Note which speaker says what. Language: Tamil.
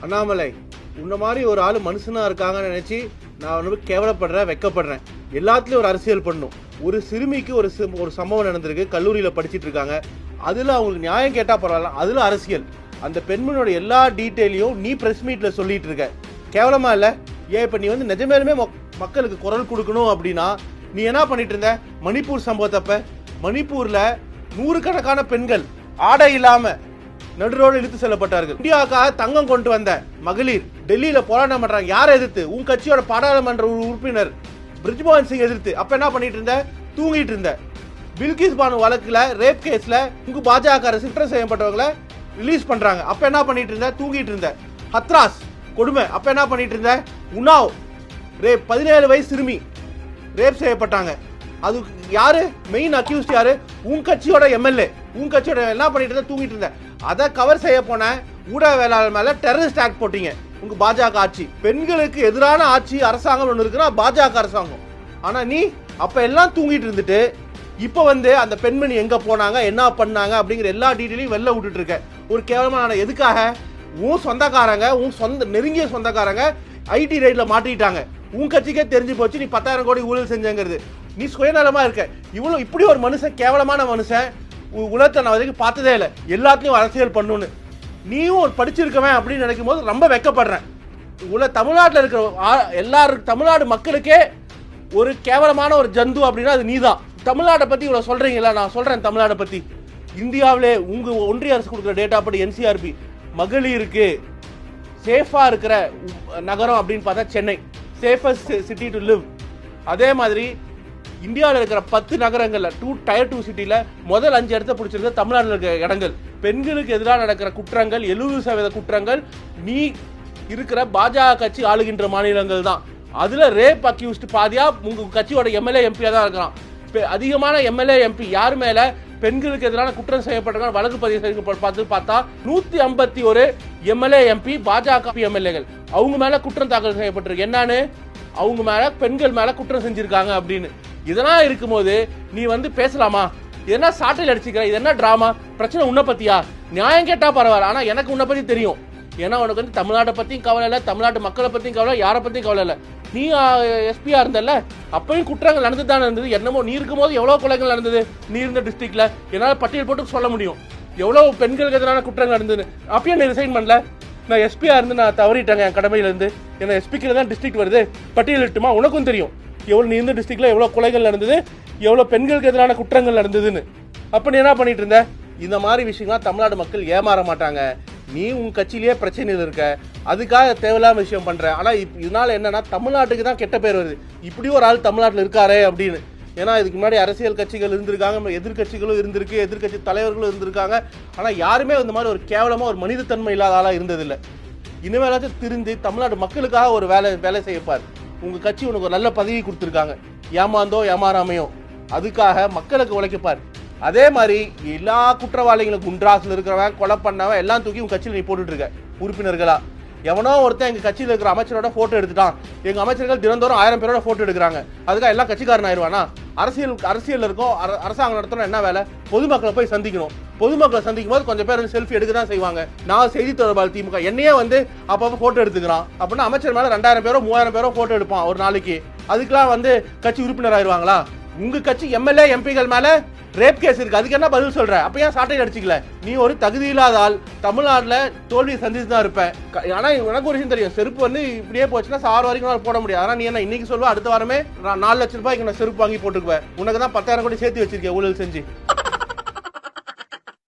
Speaker 1: அண்ணாமலை, உன்ன மாதிரி ஒரு ஆள் மனுஷனா இருக்காங்கன்னு நினைச்சு நான் வந்து கேவலப்படுறேன், வெக்கப்படுறேன். எல்லாத்துலயும் ஒரு அரசியல் பண்ணும். ஒரு சிறுமிக்கு ஒரு சம்பவம் நடந்திருக்கு, கல்லூரியில படிச்சுட்டு இருக்காங்க. அதுல அவங்களுக்கு நியாயம் கேட்டா பரவாயில்ல, அதுல அரசியல். அந்த பெண்மணியோட எல்லா டீட்டெயிலையும் நீ பிரஸ் மீட்ல சொல்லிட்டு இருக்க. கேவலமா இல்ல? ஏன் இப்ப நீ வந்து நிஜமேலுமே மக்களுக்கு குரல் கொடுக்கணும் அப்படின்னா நீ என்ன பண்ணிட்டு இருந்த? மணிப்பூர் சம்பவத்தப்ப மணிப்பூர்ல நூறுக்கணக்கான பெண்கள் ஆடை இல்லாம நடுரோடு இழுத்து செல்லப்பட்டார்கள். இந்தியாவுக்காக தங்கம் கொண்டு வந்த மகளிர் டெல்லியில போராட்டம் பண்றாங்க. யாரை எதிர்த்து? உன் கட்சியோட பாராளுமன்ற உறுப்பினர் பிரிஜ்மோகன் சிங் எதிர்த்து. அப்ப என்ன பண்ணிட்டு இருந்த? தூங்கிட்டு இருந்த. பில்கிஸ் பானு வழக்குல ரேப் கேஸ்ல உங்க பாஜக குற்றம் செய்யப்பட்டவங்களை ரிலீஸ் பண்றாங்க. அப்ப என்ன பண்ணிட்டு இருந்த? தூங்கிட்டு இருந்த. ஹத்ராஸ் கொடுமை. அப்ப என்ன பண்ணிட்டு இருந்த? உன்னாவ் ரேப், 17 வயசு சிறுமி ரேப் செய்யப்பட்டாங்க. அது யாரு மெயின் அக்யூஸ்ட்? யாரு? உன் கட்சியோட எம்எல்ஏ. உன் கட்சியோட என்ன பண்ணிட்டு இருந்த? தூங்கிட்டு இருந்த. அதை கவர் செய்ய போன ஊடகவியலாளர் மேல டெரரிஸ்ட் ஆக்ட் போட்டீங்க. உங்க பாஜக ஆட்சி, பெண்களுக்கு எதிரான ஆட்சி அரசாங்கம் ஒண்ணு இருக்குன்னா பாஜக அரசாங்கம். ஆனா நீ அப்ப எல்லாம் தூங்கிட்டு இருந்துட்டு இப்ப வந்து அந்த பெண்மணி எங்க போனாங்க, என்ன பண்ணாங்க அப்படிங்கிற எல்லா டீட்டெயிலையும் வெளில விட்டுட்டு இருக்க. ஒரு கேவலமான எதுக்காக? உன் சொந்தக்காரங்க, உன் நெருங்கிய சொந்தக்காரங்க ஐடி ரைட்ல மாட்டிட்டாங்க. உன் கட்சிக்கே தெரிஞ்சு போச்சு நீ 10,000 கோடி ஊழல் செஞ்சங்கிறது. நீ சுயநலமா இருக்க. இவ்வளவு இப்படி ஒரு மனுஷன், கேவலமான மனுஷன் உலகத்தை நான் வரைக்கும் பார்த்ததே இல்லை. எல்லாத்துலயும் அரசியல் பண்ணுன்னு நீயும் ஒரு படிச்சிருக்கவன் அப்படின்னு நினைக்கும் போது ரொம்ப வெக்கப்படுறேன். தமிழ்நாட்டில் இருக்கிற எல்லாரும், தமிழ்நாடு மக்களுக்கே ஒரு கேவலமான ஒரு ஜந்து அப்படின்னா அது நீதான். தமிழ்நாட்டை பத்தி இவ்வளவு சொல்றீங்களா? நான் சொல்றேன் தமிழ்நாட்டை பத்தி. இந்தியாவிலே உங்க ஒன்றிய அரசு கொடுக்குற டேட்டா படி என்சிஆர்பி மகளிருக்கு சேஃபா இருக்கிற நகரம் அப்படின்னு பார்த்தா Chennai, safest city to live. அதே மாதிரி இந்தியாவில் இருக்கிற 10 நகரங்கள்ல டயர் 2 சிட்டில முதல் 5 இடத்த பிடிச்சிருக்க தமிழ்நாட்டில் இருக்கிற இடங்கள். பெண்களுக்கு எதிராக நடக்கிற குற்றங்கள் 70% குற்றங்கள் நீ இருக்கிற பாஜக கட்சி ஆளுகின்ற மாநிலங்கள் தான். அதுல ரேப் அக்யூஸ்ட் பாதியா உங்க கட்சியோட எம்எல்ஏ எம்பியா தான் இருக்கிறான். அதிகமான எம்எல்ஏ எம்பி யார் மேல பெண்களுக்கு எதிரான குற்றம் செய்யப்பட்ட வழக்கு பதிவு செய்யப்பட்டு பார்த்தா 151 எம்எல்ஏ எம்பி பாஜக எம்எல்ஏகள் அவங்க மேல குற்றம் தாக்கல் செய்யப்பட்டிருக்கு. என்னன்னு? அவங்க மேல பெண்கள் மேல குற்றம் செஞ்சிருக்காங்க அப்படின்னு. இதெல்லாம் இருக்கும்போது நீ வந்து பேசலாமா? என்ன சாட்டையில் அடிச்சுக்கிற? இது என்ன டிராமா? பிரச்சனை உன்னை பத்தியா? நியாயம் கேட்டா பரவாயில்ல, ஆனா எனக்கு உன்னை பத்தி தெரியும். ஏன்னா உனக்கு வந்து தமிழ்நாட்டை பத்தியும் கவலை இல்லை, தமிழ்நாட்டு மக்களை பத்தியும் கவலை, யாரை பத்தியும் கவலை இல்லை. நீ எஸ்பியா இருந்தல்ல, அப்பயும் குற்றங்கள் நடந்துதான் இருந்தது. என்னமோ நீ இருக்கும் போது எவ்வளவு கொலைகள் நடந்தது நீ இருந்த டிஸ்ட்ரிக்ட்ல. என்னால பட்டியல் போட்டு சொல்ல முடியும் எவ்வளவு பெண்களுக்கு எதிரான குற்றங்கள் நடந்தது. அப்பயும் நீ ரிசைன் பண்ணல. நான் எஸ்பியா இருந்து நான் தவறிட்டேங்க என் கடமையில இருந்து. ஏன்னா எஸ்பிக்கு தான் டிஸ்ட்ரிக்ட் வருது, பட்டியல் இட்டுமா? உனக்கும் தெரியும் எவ்வளவு நீ இருந்த டிஸ்ட்ரிக்ட்ல எவ்வளவு கொலைகள் நடந்தது, எவ்வளவு பெண்களுக்கு எதிரான குற்றங்கள் நடந்ததுன்னு. அப்ப நீ என்ன பண்ணிட்டு இருந்த? இந்த மாதிரி விஷயங்கள்லாம் தமிழ்நாடு மக்கள் ஏமாற மாட்டாங்க. நீ உன் கட்சியிலேயே பிரச்சனையில் இருக்க, அதுக்காக தேவையில்லாம விஷயம் பண்ற. ஆனா இதனால என்னன்னா தமிழ்நாட்டுக்கு தான் கெட்ட பேர் வருது. இப்படி ஒரு ஆள் தமிழ்நாட்டில் இருக்காரே அப்படின்னு. ஏன்னா இதுக்கு முன்னாடி அரசியல் கட்சிகள் இருந்திருக்காங்க, எதிர்கட்சிகளும் இருந்திருக்கு, எதிர்கட்சி தலைவர்களும் இருந்திருக்காங்க. ஆனா யாருமே இந்த மாதிரி ஒரு கேவலமா ஒரு மனிதத்தன்மை இல்லாத ஆளா இருந்ததில்லை. இனிமேலாச்சும் திருந்தி தமிழ்நாடு மக்களுக்காக ஒரு வேலை செய்யப்பார். உங்க கட்சி உனக்கு ஒரு நல்ல பதவி கொடுத்துருக்காங்க, ஏமாந்தோ ஏமாறாமையோ, அதுக்காக மக்களுக்கு உழைக்கப்பார். அதே மாதிரி எல்லா குற்றவாளிகளும் குண்டராசில் இருக்கிறவன், கொலை பண்ணவன் எல்லாம் தூக்கி உங்க கட்சியில் நீ போட்டுட்டு இருக்க உறுப்பினர்களா. எவனோ ஒருத்தன் எங்க கட்சியில் இருக்கிற அமைச்சரோட போட்டோ எடுத்துட்டான், எங்க அமைச்சர்கள் தினந்தோறும் 1000 பேரோட போட்டோ எடுக்கிறாங்க, அதுக்காக எல்லாம் கட்சிக்காரன் ஆயிடுவானா? அரசியல் இருக்கும், அரசாங்கம் நடத்தணும். என்ன வேலை? பொதுமக்களை போய் சந்திக்கணும். பொதுமக்களை சந்திக்கும் போது கொஞ்சம் பேர் செல்ஃபி எடுக்க தான் செய்வாங்க. நான் செய்தி தொடர்பாளர் திமுக என்னையே வந்து அப்பப்போ போட்டோ எடுத்துக்கிறான் அப்படின்னா அமைச்சர் மேல 2000 பேரோ 3000 பேரோ போட்டோ எடுப்பான் ஒரு நாளைக்கு. அதுக்கெல்லாம் வந்து கட்சி உறுப்பினர் ஆயிடுவாங்களா? உங்க கட்சி எம்எல்ஏ எம்பிகள் மேல ரேப் கேஸ் இருக்கு, அதுக்கு என்ன பதில் சொல்ற? அப்ப ஏன் சாட்டையில் அடிச்சுக்கல? நீ ஒரு தகுதி இல்லாத ஆள், தமிழ்நாட்டுல தோல்வி சந்திச்சு தான் இருப்பேன். ஆனா எனக்கு ஒரு விஷயம் தெரியும், செருப்பு வந்து இப்படியே போச்சுன்னா 6 வரைக்கும் போட முடியாது. ஆனா நீ என்ன இன்னைக்கு சொல்லுவ, அடுத்த வாரமே 4 லட்சம் ரூபாய்க்கு நான் செருப்பு வாங்கி போட்டுக்குவேன். உனக்கு தான் 10,000 கோடி சேர்த்து வச்சிருக்கேன் ஊழல் செஞ்சு.